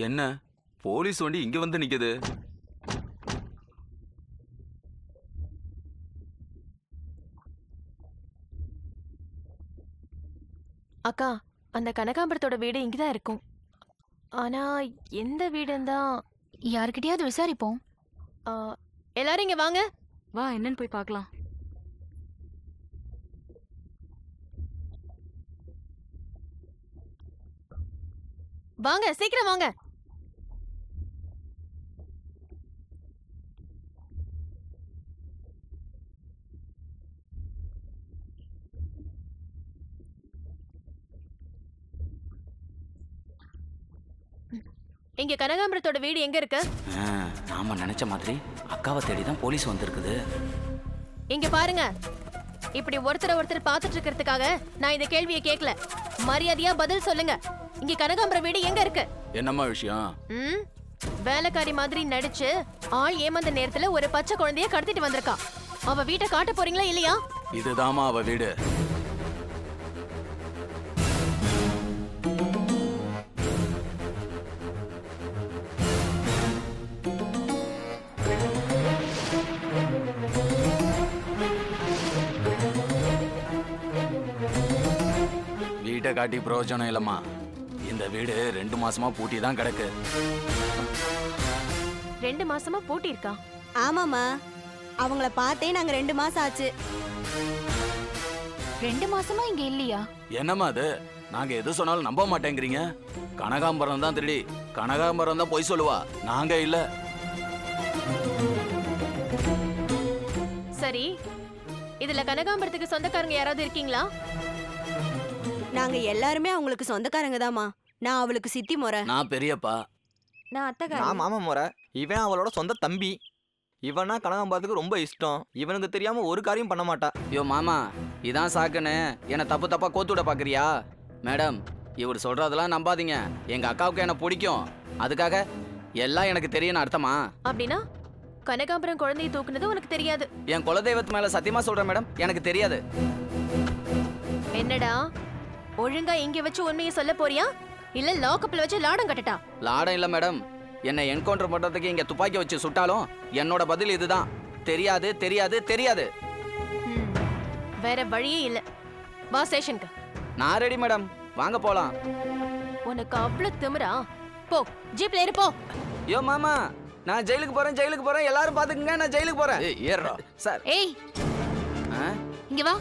என்ன போலீஸ் வண்டி இங்க வந்து நிக்குது? அக்கா, அந்த கனகாம்பரத்தோட வீடு இங்கதான் இருக்கும். ஆனா எந்த வீடுன்னு தான் யாருக்கிட்டயாவது விசாரிப்போம். ஆ, எல்லாரும் இங்க வாங்க. வா என்னன்னு போய் பார்க்கலாம். வாங்க, சீக்கிரம் வாங்க. இங்க கனகாம்பரத்தோட வீடு எங்க இருக்கு? நாம நினைச்ச மாதிரி அக்காவை தேடி தான் போலீஸ் வந்திருக்குது. இங்க பாருங்க, இப்படி ஒருத்தர் பார்த்துட்டு இருக்கிறதுக்காக நான் இந்த கேள்வியை கேட்கல. மரியாதையா பதில் சொல்லுங்க. இங்க கனகாம்பர வீடு எங்க இருக்கு? என்னம்மா விஷயம்? வேலைக்காரி மாதிரி நடிச்சு ஆள் ஏமாந்த நேரத்துல ஒரு பச்சை குழந்தைய கடத்திட்டு வந்திருக்கா. அவ வீட்டை காட்ட போறீங்களா இல்லையா? இதுதாம்மா அவ வீடு. வீட்டை காட்டி பிரயோஜனம் இல்லம்மா. இந்த வீடு 2 மாசமா பூட்டி தான் கிடக்கு. 2 மாசமா பூட்டி இருக்கா? ஆமாமா, அவங்கள பார்த்தே நாங்க 2 மாசம் ஆச்சு. 2 மாசமா இங்க இல்லையா? என்னம்மா அது? நாங்க எது சொன்னாலும் நம்ப மாட்டேங்கிறீங்க. கனகாம்பரம் தான் திருடி, கனகாம்பரம் தான் பொய் சொல்லுவா, நாங்க இல்ல. சரி, இதுல கனகாம்பரத்துக்கு சொந்தக்காரங்க யாராவது இருக்கீங்களா? நாங்க எல்லாருமே அவங்களுக்கு சொந்தக்காரங்க தாமா. நான் அவளுக்கு சித்தி முறை. நான் பெரியப்பா. நான் அத்தைக்காரி. நான் மாமா முறை. இவன் அவளோட சொந்த தம்பி. இவனா கனகாம்பரத்துக்கு ரொம்ப இஷ்டம். இவனுக்கு தெரியாம ஒரு காரியம் பண்ண மாட்டா. யோ மாமா, இதான் சாக்குன்னு என்ன தப்பா கோத்து விட பாக்குறியா? மேடம், இவர் சொல்றதெல்லாம் நம்பாதீங்க. எங்க அக்காவுக்கு என்ன பிடிக்கும், அதுக்காக எல்லாம் எனக்கு தெரியும்னு அர்த்தமா? அப்படின்னா கனகாம்பரம் குழந்தையை தூக்குனது உனக்கு தெரியாது? என் குலதெய்வத்து மேல சத்தியமா சொல்றேன் மேடம், எனக்கு தெரியாது. என்னடா, ஒழுங்கா இங்க வச்சு உண்மையை சொல்ல போறியா இல்ல லாக்அப்ல வச்சு லாடம் கட்டட்டா? லாடம் இல்ல மேடம், என்னை என்கவுண்டர் பண்றதுக்கு இங்க துப்பாக்கி வச்சு சுட்டாலும் என்னோட பதில் இதுதான், தெரியாது தெரியாது தெரியாது. வேற வழியே இல்ல. வா ஸ்டேஷனுக்கு. நான் ரெடி மேடம், வாங்க போலாம். உனக்கு அவ்வளவு திமிரா? போ, ஜீப்ல ஏறு போ. யோ மாமா, நான் ஜெயிலுக்கு போறேன், எல்லாரும் பாத்துக்கங்க, நான் ஜெயிலுக்கு போறேன். ஏறா சார். ஏய், இங்க வா.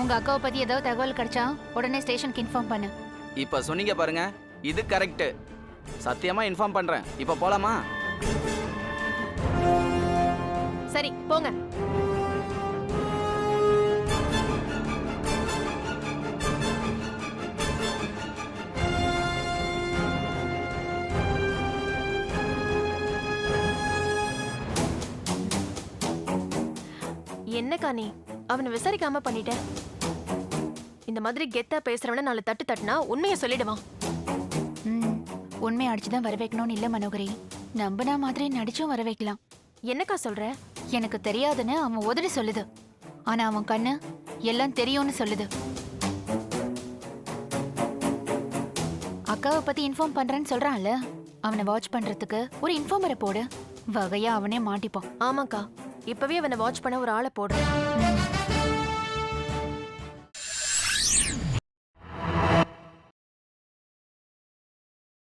உங்க அக்காவை பத்தி ஏதாவது தகவல் கிடைச்சா உடனே ஸ்டேஷனுக்கு இன்ஃபார்ம் பண்ணு. இப்ப சொன்னீங்க பாருங்க, இது கரெக்ட். சத்தியமா இன்ஃபார்ம் பண்றேன். இப்ப போலாமா? சரி, போங்க. என்னக்கா நீ அவனை விசாரிக்காம பண்ணிட்ட? இந்த மாதிரி கெத்தா பேசுறவன 4 தட்டு தட்டுனா உண்மையை சொல்லிடுவான். உண்மையை அடிச்சுதான் வர வைக்கணும்னு இல்ல மனோகரி, நம்பினா மாதிரி நடிச்சும் வர வைக்கலாம். என்னக்கா சொல்ற? எனக்கு தெரியாதுன்னு அவன் உதறி சொல்லுது, ஆனா அவன் கண்ணு எல்லாம் தெரியும்னு சொல்லுது. அக்காவை பத்தி இன்ஃபார்ம் பண்றேன்னு சொல்றான்ல, அவனை வாட்ச் பண்றதுக்கு ஒரு இன்ஃபார்மரை போடு, வகையா அவனே மாட்டிப்பான். ஆமாக்கா, இப்பவே அவனை வாட்ச் பண்ண ஒரு ஆளை போடுறேன்.